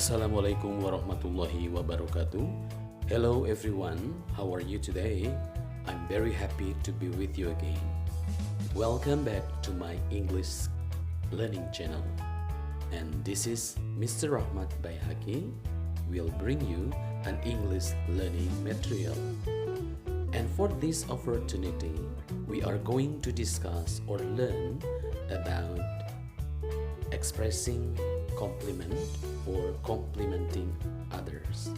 Assalamualaikum warahmatullahi wabarakatuh. Hello everyone, how are you today? I'm very happy to be with you again. Welcome back to my English learning channel. And this is Mr. Rahmat Baihaqi will bring you an English learning material. And for this opportunity, we are going to discuss or learn about expressing compliment or complimenting others.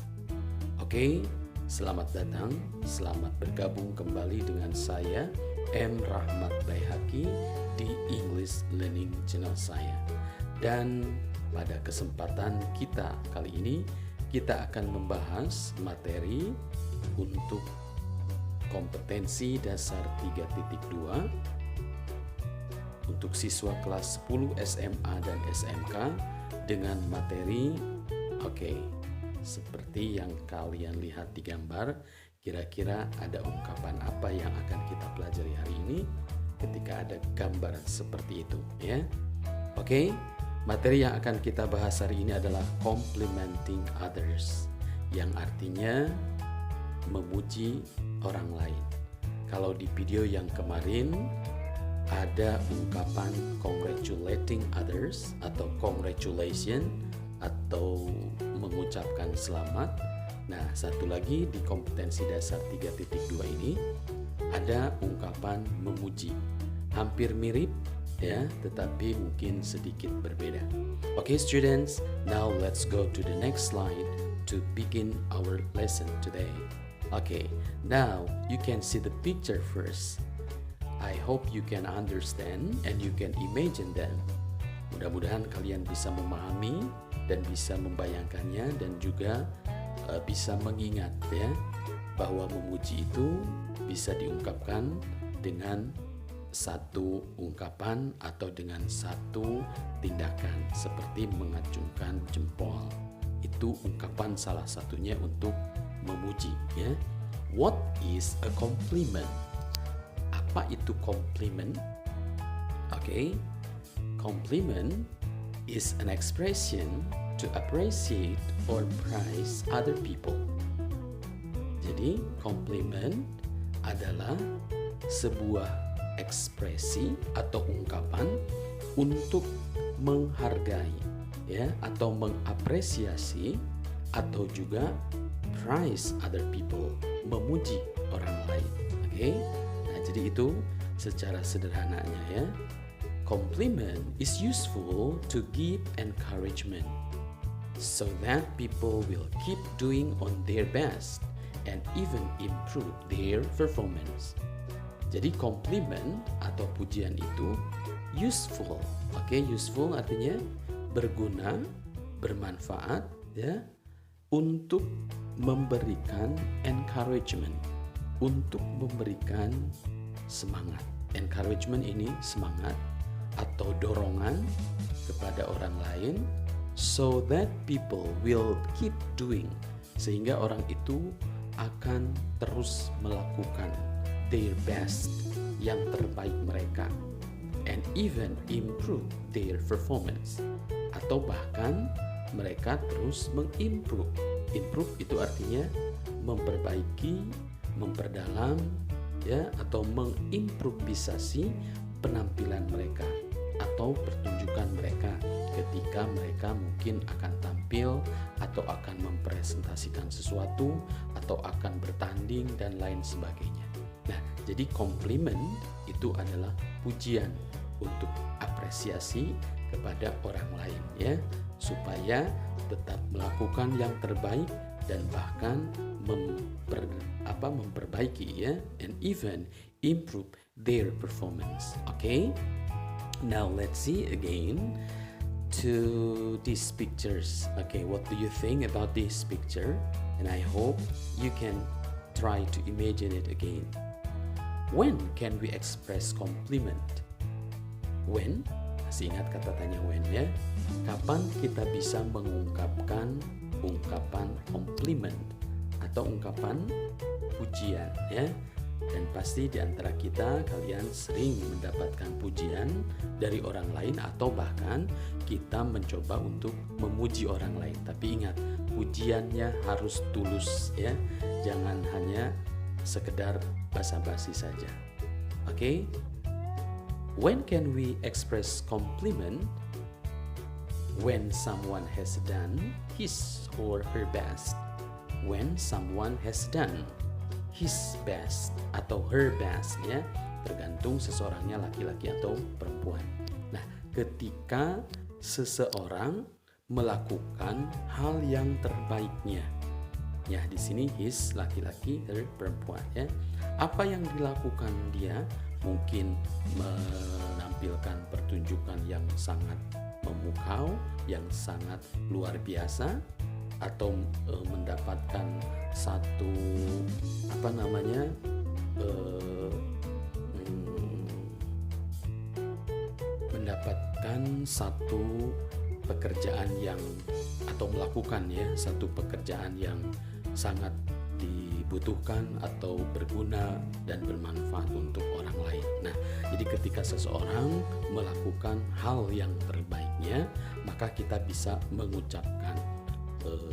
Oke, selamat datang, selamat bergabung kembali dengan saya M. Rahmat Baihaqi di English Learning Channel saya. Dan pada kesempatan kita kali ini, kita akan membahas materi untuk kompetensi dasar 3.2 untuk siswa kelas 10 SMA dan SMK dengan materi seperti yang kalian lihat di gambar. Kira-kira ada ungkapan apa yang akan kita pelajari hari ini ketika ada gambar seperti itu ya. Materi yang akan kita bahas hari ini adalah complimenting others, yang artinya memuji orang lain. Kalau di video yang kemarin ada ungkapan congratulating others atau congratulation atau mengucapkan selamat. Nah, satu lagi di kompetensi dasar 3.2 ini ada ungkapan memuji. Hampir mirip ya, tetapi mungkin sedikit berbeda. Students, now let's go to the next slide to begin our lesson today. Now you can see the picture first. I hope you can understand and you can imagine them. Mudah-mudahan kalian bisa memahami dan bisa membayangkannya dan juga bisa mengingat ya, bahwa memuji itu bisa diungkapkan dengan satu ungkapan atau dengan satu tindakan seperti mengacungkan jempol. Itu ungkapan salah satunya untuk memuji ya. What is a compliment? Apa itu compliment? Compliment is an expression to appreciate or praise other people. Jadi compliment adalah sebuah ekspresi atau ungkapan untuk menghargai ya, atau mengapresiasi atau juga praise other people, memuji orang lain. Jadi itu secara sederhananya ya. Compliment is useful to give encouragement so that people will keep doing on their best and even improve their performance. Jadi compliment atau pujian itu useful. Useful artinya berguna, bermanfaat ya, untuk memberikan encouragement, untuk memberikan semangat. Encouragement ini semangat atau dorongan kepada orang lain, so that people will keep doing, sehingga orang itu akan terus melakukan their best, yang terbaik mereka, and even improve their performance, atau bahkan mereka terus mengimprove. Improve itu artinya memperbaiki, memperdalam ya, atau mengimprovisasi penampilan mereka atau pertunjukan mereka ketika mereka mungkin akan tampil atau akan mempresentasikan sesuatu atau akan bertanding dan lain sebagainya. Nah, jadi compliment itu adalah pujian untuk apresiasi kepada orang lain ya, supaya tetap melakukan yang terbaik dan bahkan memperbaiki ya, and even improve their performance. Now let's see again to these pictures. What do you think about this picture? And I hope you can try to imagine it again. When can we express compliment? When? Masih ingat kata tanya when ya? Kapan kita bisa mengungkapkan ungkapan compliment atau ungkapan pujian ya? Dan pasti di antara kita kalian sering mendapatkan pujian dari orang lain atau bahkan kita mencoba untuk memuji orang lain. Tapi ingat, pujiannya harus tulus ya. Jangan hanya sekedar basa-basi saja. Oke? When can we express compliment? When someone has done his or her best. When someone has done his best atau her best ya, tergantung seseorangnya laki-laki atau perempuan. Nah, ketika seseorang melakukan hal yang terbaiknya, ya di sini his laki-laki, her perempuan ya. Apa yang dilakukan dia? Mungkin menampilkan pertunjukan yang sangat memukau, yang sangat luar biasa, atau mendapatkan satu mendapatkan satu pekerjaan yang atau melakukan ya satu pekerjaan yang sangat dibutuhkan atau berguna dan bermanfaat untuk orang lain. Nah, jadi ketika seseorang melakukan hal yang terbaiknya, maka kita bisa mengucapkan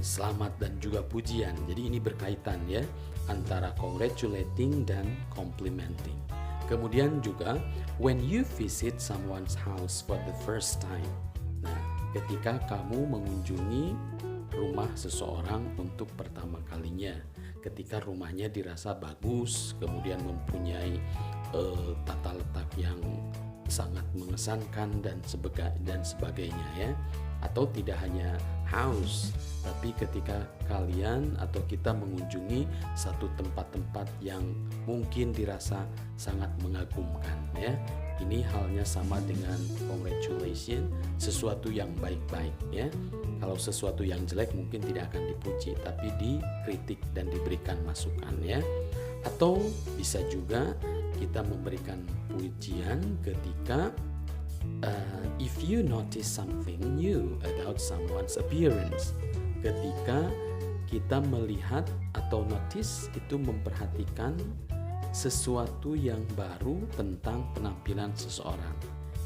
selamat dan juga pujian. Jadi ini berkaitan ya antara congratulating dan complimenting. Kemudian juga when you visit someone's house for the first time. Nah, ketika kamu mengunjungi rumah seseorang untuk pertama kalinya, ketika rumahnya dirasa bagus, kemudian mempunyai tata letak yang sangat mengesankan dan sebagainya ya. Atau tidak hanya house, tapi ketika kalian atau kita mengunjungi satu tempat-tempat yang mungkin dirasa sangat mengagumkan ya. Ini halnya sama dengan congratulation, sesuatu yang baik-baik ya. Kalau sesuatu yang jelek mungkin tidak akan dipuji, tapi dikritik dan diberikan masukan ya. Atau bisa juga kita memberikan pujian ketika if you notice something new about someone's appearance. Ketika kita melihat atau notice itu memperhatikan sesuatu yang baru tentang penampilan seseorang.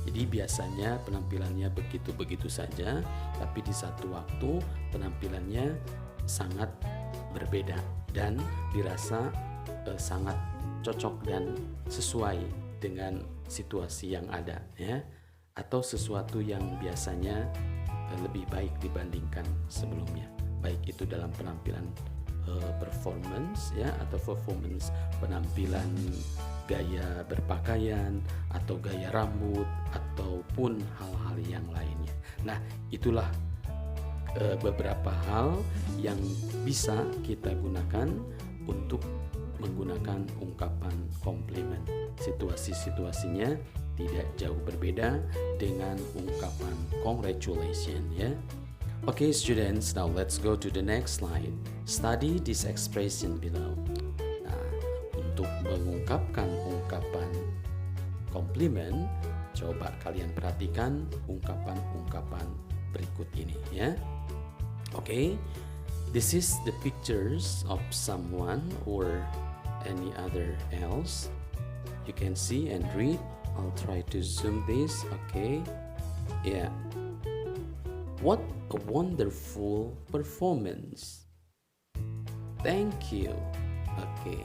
Jadi biasanya penampilannya begitu-begitu saja, tapi di satu waktu penampilannya sangat berbeda dan dirasa sangat cocok dan sesuai dengan situasi yang ada ya. Atau sesuatu yang biasanya lebih baik dibandingkan sebelumnya, baik itu dalam penampilan performance ya, atau performance penampilan gaya berpakaian atau gaya rambut ataupun hal-hal yang lainnya. Nah, itulah beberapa hal yang bisa kita gunakan untuk menggunakan ungkapan komplimen. Situasi-situasinya tidak jauh berbeda dengan ungkapan congratulation ya. Okay students, now let's go to the next slide. Study this expression below. Nah, untuk mengungkapkan ungkapan komplimen, coba kalian perhatikan ungkapan-ungkapan berikut ini ya. Okay, this is the pictures of someone or any other else. You can see and read. I'll try to zoom this. Okay, yeah. What a wonderful performance. Thank you. Okay.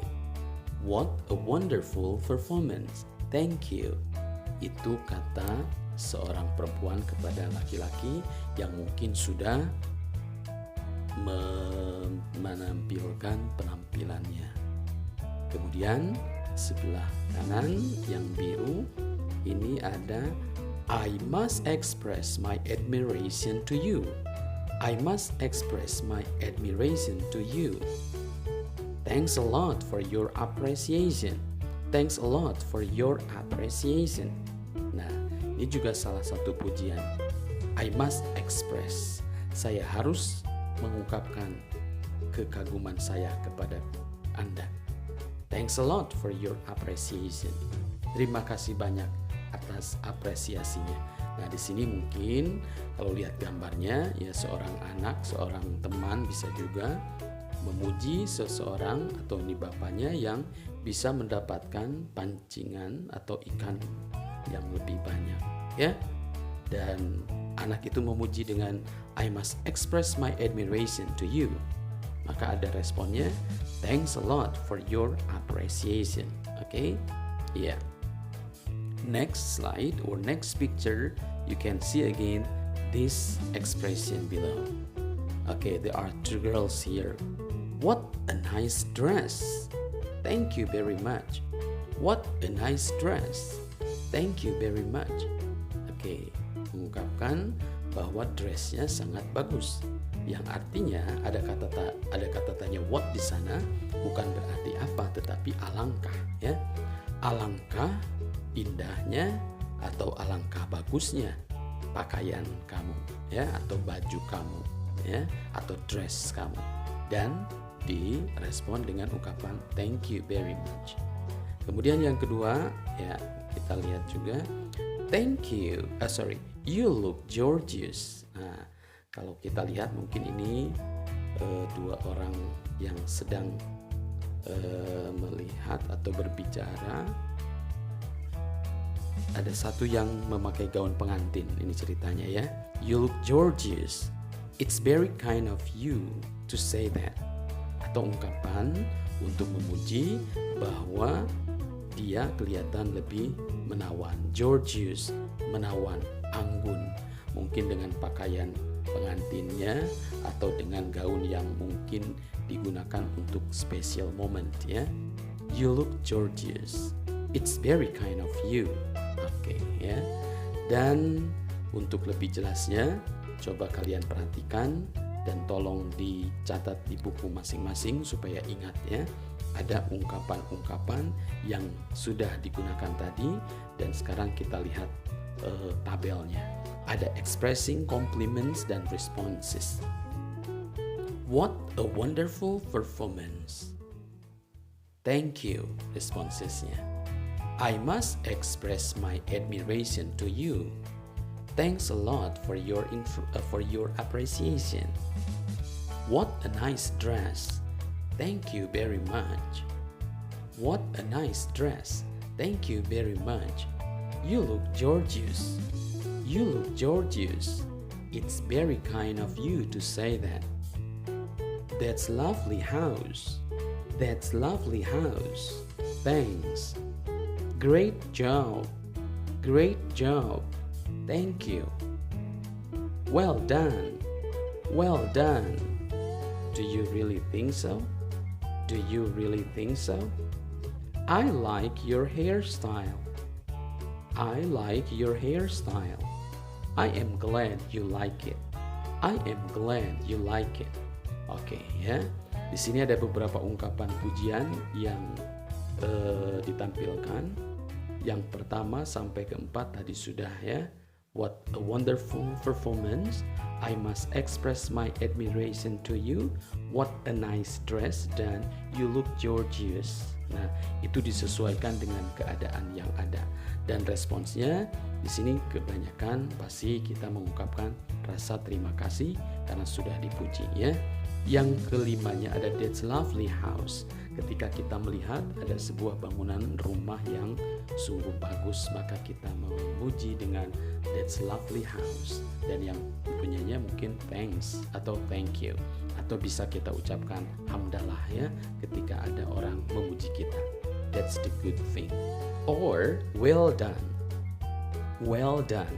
What a wonderful performance. Thank you. Itu kata seorang perempuan kepada laki-laki yang mungkin sudah menampilkan penampilannya. Kemudian sebelah kanan yang biru ini ada I must express my admiration to you. I must express my admiration to you. Thanks a lot for your appreciation. Thanks a lot for your appreciation. Nah, ini juga salah satu pujian. I must express. Saya harus mengungkapkan kekaguman saya kepada Anda. Thanks a lot for your appreciation. Terima kasih banyak atas apresiasinya. Nah, di sini mungkin kalau lihat gambarnya ya seorang anak, seorang teman bisa juga memuji seseorang atau ini bapaknya yang bisa mendapatkan pancingan atau ikan yang lebih banyak, ya. Dan anak itu memuji dengan I must express my admiration to you. Maka ada responnya, thanks a lot for your appreciation. Okay? Yeah. Next slide or next picture, you can see again this expression below. Okay, there are two girls here. What a nice dress. Thank you very much. What a nice dress. Thank you very much. Oke, mengungkapkan bahwa dressnya sangat bagus. Yang artinya ada kata tanya what di sana bukan berarti apa, tetapi alangkah, ya. Alangkah indahnya atau alangkah bagusnya pakaian kamu, ya, atau baju kamu, ya, atau dress kamu. Dan direspon dengan ungkapan thank you very much. Kemudian yang kedua, ya, kita lihat juga you look gorgeous. Nah, kalau kita lihat mungkin ini dua orang yang sedang melihat atau berbicara. Ada satu yang memakai gaun pengantin, ini ceritanya, ya. You look gorgeous. It's very kind of you to say that. Atau ungkapan untuk memuji bahwa dia kelihatan lebih menawan, gorgeous, menawan, anggun. Mungkin dengan pakaian pengantinnya atau dengan gaun yang mungkin digunakan untuk special moment, ya. You look gorgeous. It's very kind of you. Oke, ya. Dan untuk lebih jelasnya, coba kalian perhatikan dan tolong dicatat di buku masing-masing supaya ingat, ya. Ada ungkapan-ungkapan yang sudah digunakan tadi dan sekarang kita lihat tabelnya. Ada expressing compliments dan responses. What a wonderful performance. Thank you, responsesnya. I must express my admiration to you. Thanks a lot for your appreciation. What a nice dress. Thank you very much. What a nice dress. Thank you very much. You look gorgeous. You look gorgeous. It's very kind of you to say that. That's lovely house. That's lovely house. Thanks. Great job. Great job. Thank you. Well done. Well done. Do you really think so? Do you really think so? I like your hairstyle. I like your hairstyle. I am glad you like it. I am glad you like it. Oke, ya. Di sini ada beberapa ungkapan pujian yang ditampilkan. Yang pertama sampai keempat tadi sudah, ya. What a wonderful performance. I must express my admiration to you. What a nice dress, dan you look gorgeous. Nah, itu disesuaikan dengan keadaan yang ada. Dan responsnya di sini kebanyakan pasti kita mengungkapkan rasa terima kasih karena sudah dipuji, ya. Yang kelimanya ada that's lovely house. Ketika kita melihat ada sebuah bangunan rumah yang sungguh bagus, maka kita memuji dengan that's lovely house. Dan yang punyanya mungkin thanks atau thank you. Atau bisa kita ucapkan hamdalah, ya, ketika ada orang memuji kita. That's the good thing. Or well done. Well done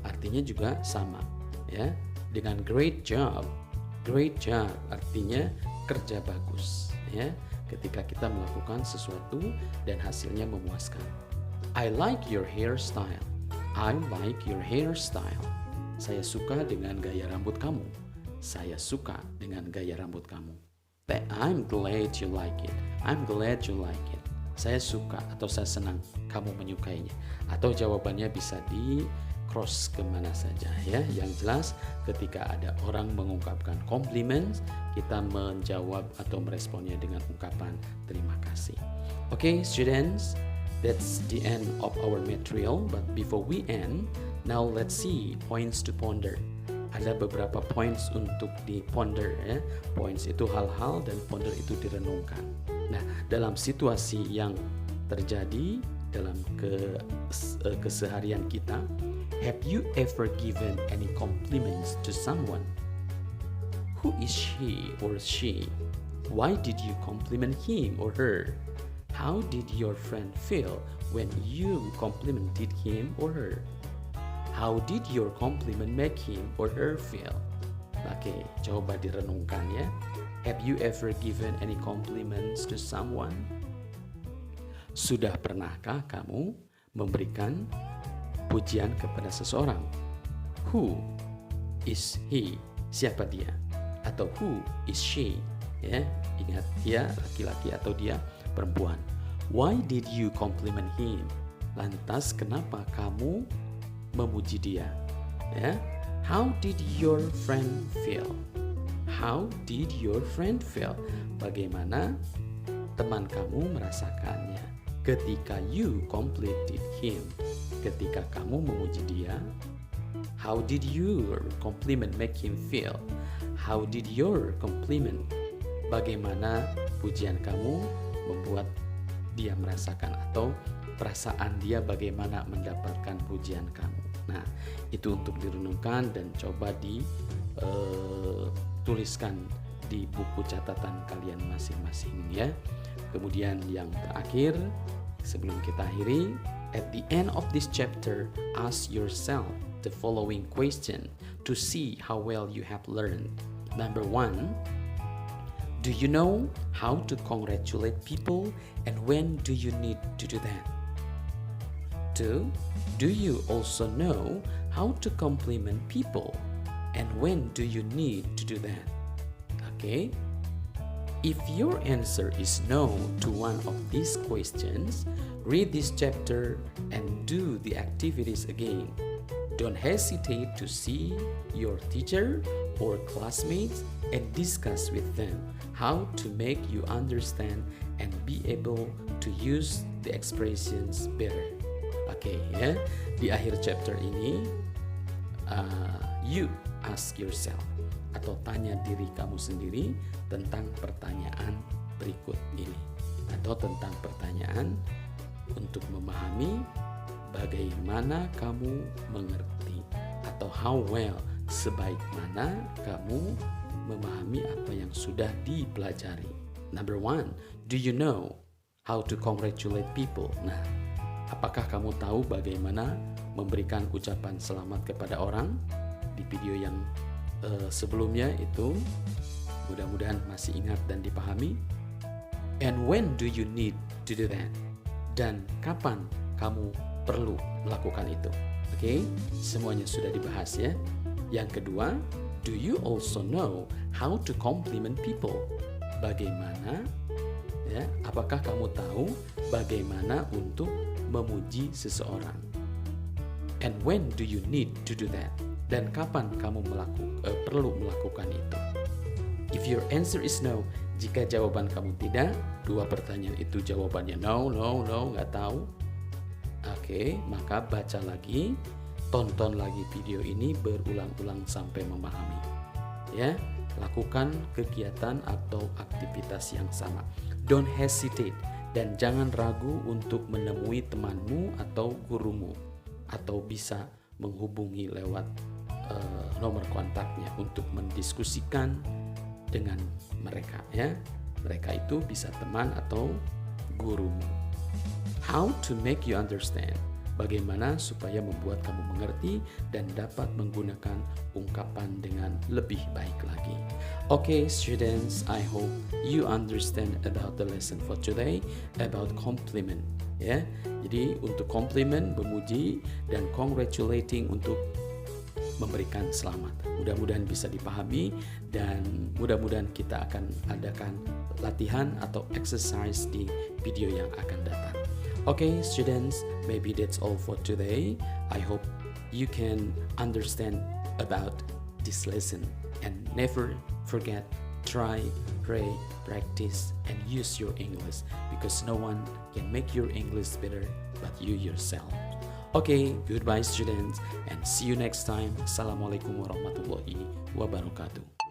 artinya juga sama, ya, dengan great job. Great job artinya kerja bagus, ya, ketika kita melakukan sesuatu dan hasilnya memuaskan. I like your hairstyle. I like your hairstyle. Saya suka dengan gaya rambut kamu. Saya suka dengan gaya rambut kamu. I'm glad you like it. I'm glad you like it. Saya suka atau saya senang kamu menyukainya. Atau jawabannya bisa di cross kemana saja, ya. Yang jelas ketika ada orang mengungkapkan compliments, kita menjawab atau meresponnya dengan ungkapan terima kasih. Okay, students, that's the end of our material. But before we end, now let's see points to ponder. ada beberapa points untuk di-ponder ya. Points itu hal-hal dan ponder itu direnungkan. Nah, dalam situasi yang terjadi dalam keseharian kita, have you ever given any compliments to someone? Who is he or she? Why did you compliment him or her? How did your friend feel when you complimented him or her? How did your compliment make him or her feel? Oke, coba direnungkan ya. Have you ever given any compliments to someone? Sudah pernahkah kamu memberikan pujian kepada seseorang? Who is he? Siapa dia? Atau who is she? Ya, ingat dia laki-laki atau dia perempuan. Why did you compliment him? Lantas kenapa kamu memuji dia? Ya. How did your friend feel? How did your friend feel? Bagaimana teman kamu merasakannya ketika you complimented him? Ketika kamu memuji dia, how did your compliment make him feel? How did your compliment, bagaimana pujian kamu membuat dia merasakan, atau perasaan dia bagaimana mendapatkan pujian kamu. Nah, itu untuk direnungkan dan coba dituliskan di buku catatan kalian masing-masing ya. Kemudian yang terakhir, sebelum kita akhiri, at the end of this chapter, ask yourself the following question to see how well you have learned. Number 1, do you know how to congratulate people, and when do you need to do that? 2, do you also know how to compliment people, and when do you need to do that? Okay? If your answer is no to one of these questions, read this chapter and do the activities again. Don't hesitate to see your teacher or classmates and discuss with them how to make you understand and be able to use the expressions better. Oke, ya, di akhir chapter ini you ask yourself atau tanya diri kamu sendiri tentang pertanyaan berikut ini, atau tentang pertanyaan untuk memahami bagaimana kamu mengerti, atau how well, sebaik mana kamu memahami apa yang sudah dipelajari. Number 1, do you know how to congratulate people? Nah, apakah kamu tahu bagaimana memberikan ucapan selamat kepada orang? Di video yang sebelumnya itu mudah-mudahan masih ingat dan dipahami. And when do you need to do that? Dan kapan kamu perlu melakukan itu? Oke, semuanya sudah dibahas ya. Yang kedua, do you also know how to compliment people? Bagaimana ya? Apakah kamu tahu bagaimana untuk memuji seseorang? And when do you need to do that? Dan kapan kamu perlu melakukan itu? If your answer is no, jika jawaban kamu tidak, dua pertanyaan itu jawabannya no, nggak tahu. Oke, maka baca lagi, tonton lagi video ini berulang-ulang sampai memahami. Ya, lakukan kegiatan atau aktivitas yang sama. Don't hesitate, dan jangan ragu untuk menemui temanmu atau gurumu, atau bisa menghubungi lewat nomor kontaknya untuk mendiskusikan dengan mereka ya. Mereka itu bisa teman atau gurumu. How to make you understand? Bagaimana supaya membuat kamu mengerti dan dapat menggunakan ungkapan dengan lebih baik lagi. Okay, students, I hope you understand about the lesson for today about compliment. Ya, jadi untuk compliment, memuji, dan congratulating untuk memberikan selamat. Mudah-mudahan bisa dipahami, dan mudah-mudahan kita akan adakan latihan atau exercise di video yang akan datang. Okay, students, maybe that's all for today. I hope you can understand about this lesson, and never forget, try, pray, practice, and use your English, because no one can make your English better but you yourself. Okay, goodbye students and see you next time. Assalamualaikum warahmatullahi wabarakatuh.